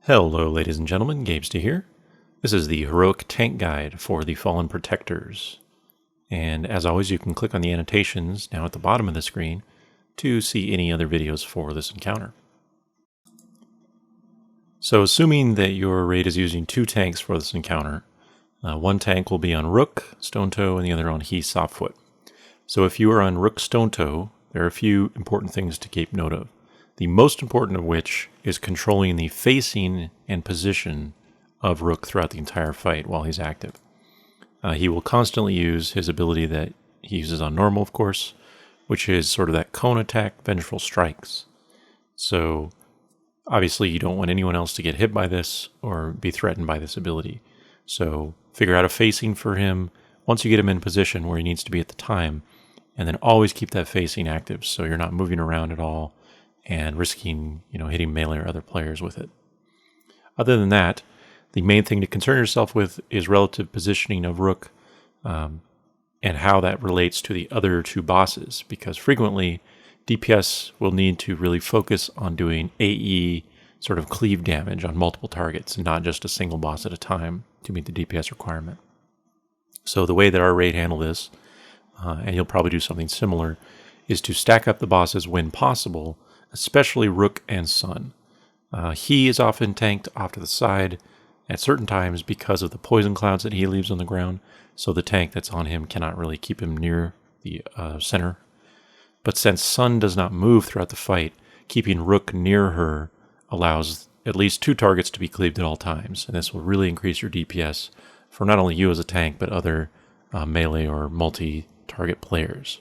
Hello ladies and gentlemen, Gabester here. This is the Heroic Tank Guide for the Fallen Protectors. And as always, you can click on the annotations now at the bottom of the screen to see any other videos for this encounter. So assuming that your raid is using two tanks for this encounter, one tank will be on Rook, Stonetoe, and the other on He Softfoot. So if you are on Rook Stonetoe, there are a few important things to keep note of. The most important of which is controlling the facing and position of Rook throughout the entire fight while he's active. He will constantly use his ability that he uses on normal, of course, which is sort of that cone attack, Vengeful Strikes. So obviously you don't want anyone else to get hit by this or be threatened by this ability. So figure out a facing for him once you get him in position where he needs to be at the time, and then always keep that facing active so you're not moving around at all and risking, hitting melee or other players with it. Other than that, the main thing to concern yourself with is relative positioning of Rook and how that relates to the other two bosses, because frequently DPS will need to really focus on doing AE sort of cleave damage on multiple targets and not just a single boss at a time to meet the DPS requirement. So the way that our raid handle this, and you'll probably do something similar, is to stack up the bosses when possible, especially Rook and Sun. He is often tanked off to the side at certain times because of the poison clouds that he leaves on the ground, so the tank that's on him cannot really keep him near the center. But since Sun does not move throughout the fight, keeping Rook near her allows at least two targets to be cleaved at all times, and this will really increase your DPS for not only you as a tank, but other melee or multi-target players.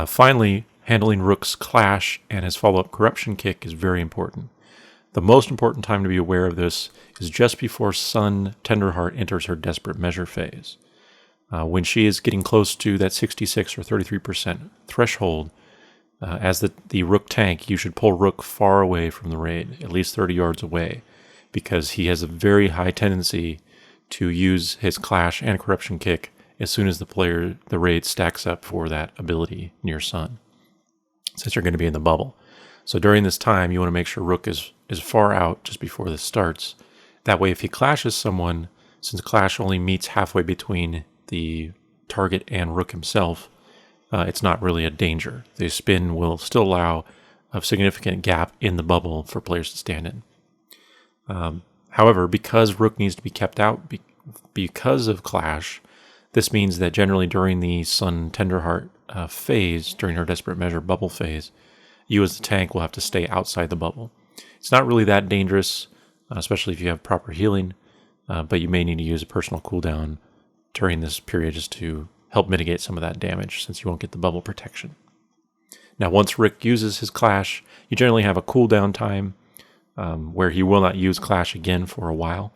Finally, handling Rook's Clash and his follow-up Corruption Kick is very important. The most important time to be aware of this is just before Sun Tenderheart enters her Desperate Measure phase. When she is getting close to that 66 or 33% threshold, as the Rook tank, you should pull Rook far away from the raid, at least 30 yards away, because he has a very high tendency to use his Clash and Corruption Kick as soon as the raid stacks up for that ability near Sun, since you're going to be in the bubble. So during this time, you want to make sure Rook is far out just before this starts. That way, if he clashes someone, since Clash only meets halfway between the target and Rook himself, it's not really a danger. The spin will still allow a significant gap in the bubble for players to stand in. However, because Rook needs to be kept out because of Clash, this means that generally during the Sun Tenderheart phase, during her Desperate Measure bubble phase, you as the tank will have to stay outside the bubble. It's not really that dangerous, especially if you have proper healing, but you may need to use a personal cooldown during this period just to help mitigate some of that damage, since you won't get the bubble protection. Now, once Rick uses his Clash, you generally have a cooldown time where he will not use Clash again for a while.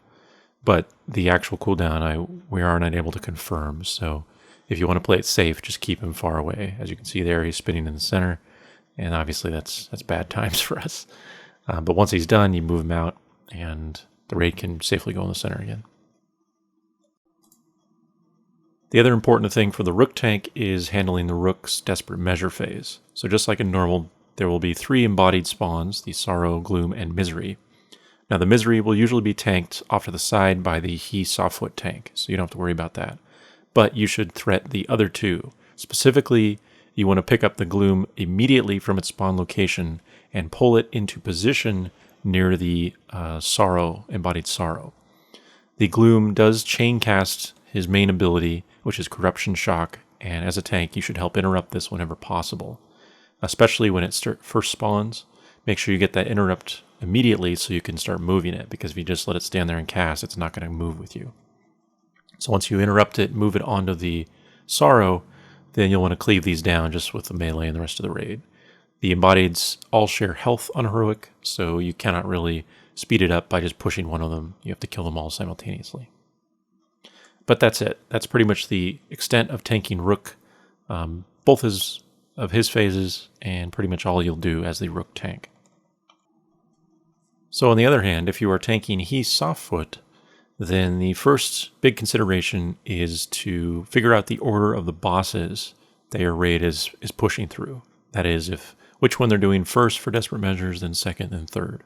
But the actual cooldown, we are not able to confirm. So if you want to play it safe, just keep him far away. As you can see there, he's spinning in the center. And obviously that's bad times for us. But once he's done, you move him out, and the raid can safely go in the center again. The other important thing for the Rook tank is handling the Rook's Desperate Measure phase. So just like in normal, there will be 3 embodied spawns, the Sorrow, Gloom, and Misery. Now, the Misery will usually be tanked off to the side by the He Softfoot tank, so you don't have to worry about that. But you should threat the other two. Specifically, you want to pick up the Gloom immediately from its spawn location and pull it into position near the embodied Sorrow. The Gloom does chain cast his main ability, which is Corruption Shock, and as a tank, you should help interrupt this whenever possible, especially when it first spawns. Make sure you get that interrupt immediately so you can start moving it, because if you just let it stand there and cast, it's not going to move with you. So once you interrupt it, move it onto the Sorrow, then you'll want to cleave these down just with the melee and the rest of the raid. The embodieds all share health on Heroic, so you cannot really speed it up by just pushing one of them. You have to kill them all simultaneously. But that's it. That's pretty much the extent of tanking Rook, both of his phases, and pretty much all you'll do as the Rook tank. So on the other hand, if you are tanking He Softfoot, then the first big consideration is to figure out the order of the bosses that your raid is pushing through. That is, which one they're doing first for Desperate Measures, then second, then third.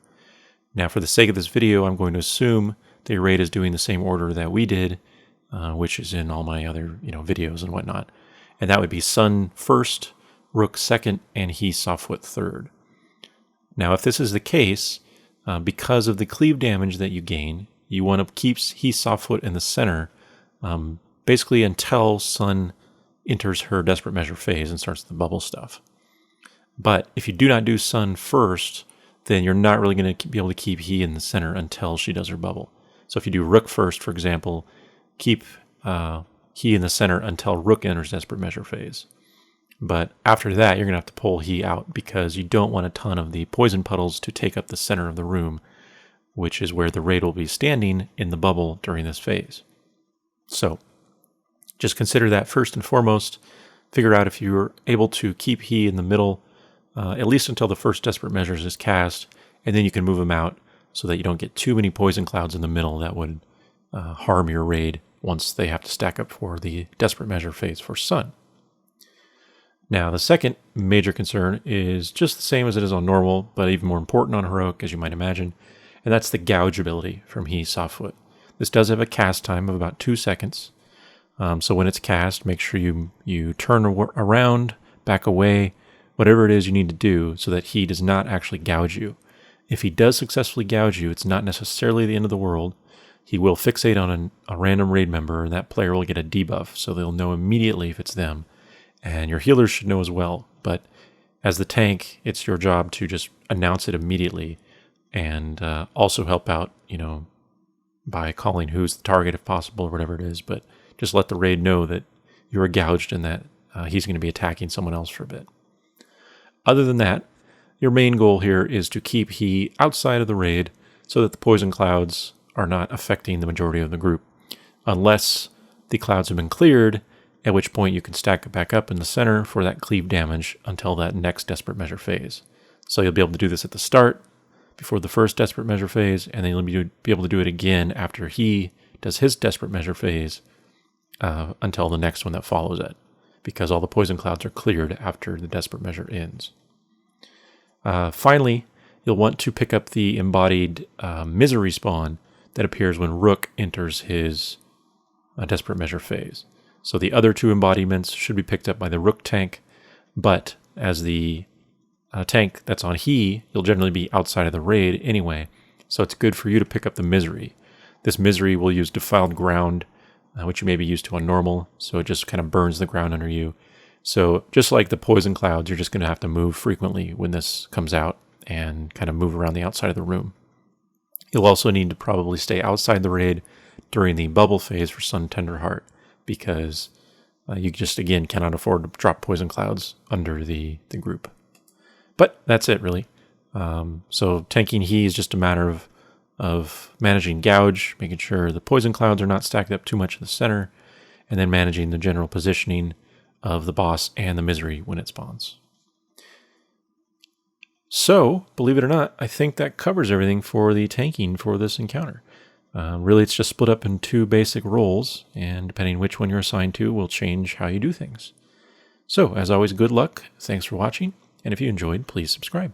Now, for the sake of this video, I'm going to assume that your raid is doing the same order that we did, which is in all my other videos and whatnot. And that would be Sun first, Rook second, and He Softfoot third. Now, if this is the case, because of the cleave damage that you gain, you want to keep He Softfoot in the center, basically until Sun enters her Desperate Measure phase and starts the bubble stuff. But if you do not do Sun first, then you're not really going to be able to keep He in the center until she does her bubble. So if you do Rook first, for example, keep He in the center until Rook enters Desperate Measure phase. But after that, you're going to have to pull He out because you don't want a ton of the poison puddles to take up the center of the room, which is where the raid will be standing in the bubble during this phase. So just consider that first and foremost. Figure out if you're able to keep He in the middle, at least until the first Desperate Measures is cast, and then you can move him out so that you don't get too many poison clouds in the middle that would harm your raid once they have to stack up for the Desperate Measure phase for Sun. Now, the second major concern is just the same as it is on normal, but even more important on Heroic, as you might imagine, and that's the gouge ability from He Softfoot. This does have a cast time of about 2 seconds. So when it's cast, make sure you turn around, back away, whatever it is you need to do so that he does not actually gouge you. If he does successfully gouge you, it's not necessarily the end of the world. He will fixate on a random raid member, and that player will get a debuff, so they'll know immediately if it's them. And your healers should know as well. But as the tank, it's your job to just announce it immediately and also help out, by calling who's the target if possible or whatever it is. But just let the raid know that you're gouged and that he's going to be attacking someone else for a bit. Other than that, your main goal here is to keep He outside of the raid so that the poison clouds are not affecting the majority of the group, unless the clouds have been cleared, at which point you can stack it back up in the center for that cleave damage until that next Desperate Measure phase. So you'll be able to do this at the start, before the first Desperate Measure phase, and then you'll be able to do it again after he does his Desperate Measure phase until the next one that follows it, because all the poison clouds are cleared after the Desperate Measure ends. Finally, you'll want to pick up the embodied misery spawn that appears when Rook enters his Desperate Measure phase. So the other two embodiments should be picked up by the Rook tank, but as the tank that's on He, you'll generally be outside of the raid anyway, so it's good for you to pick up the misery. This misery will use Defiled Ground, which you may be used to on normal, so it just kind of burns the ground under you. So just like the poison clouds, you're just going to have to move frequently when this comes out and kind of move around the outside of the room. You'll also need to probably stay outside the raid during the bubble phase for Sun Tenderheart, because you just, again, cannot afford to drop poison clouds under the group. But that's it, really. So tanking He is just a matter of managing gouge, making sure the poison clouds are not stacked up too much in the center, and then managing the general positioning of the boss and the misery when it spawns. So, believe it or not, I think that covers everything for the tanking for this encounter. Really, it's just split up in 2 basic roles, and depending which one you're assigned to will change how you do things. So, as always, good luck, thanks for watching, and if you enjoyed, please subscribe.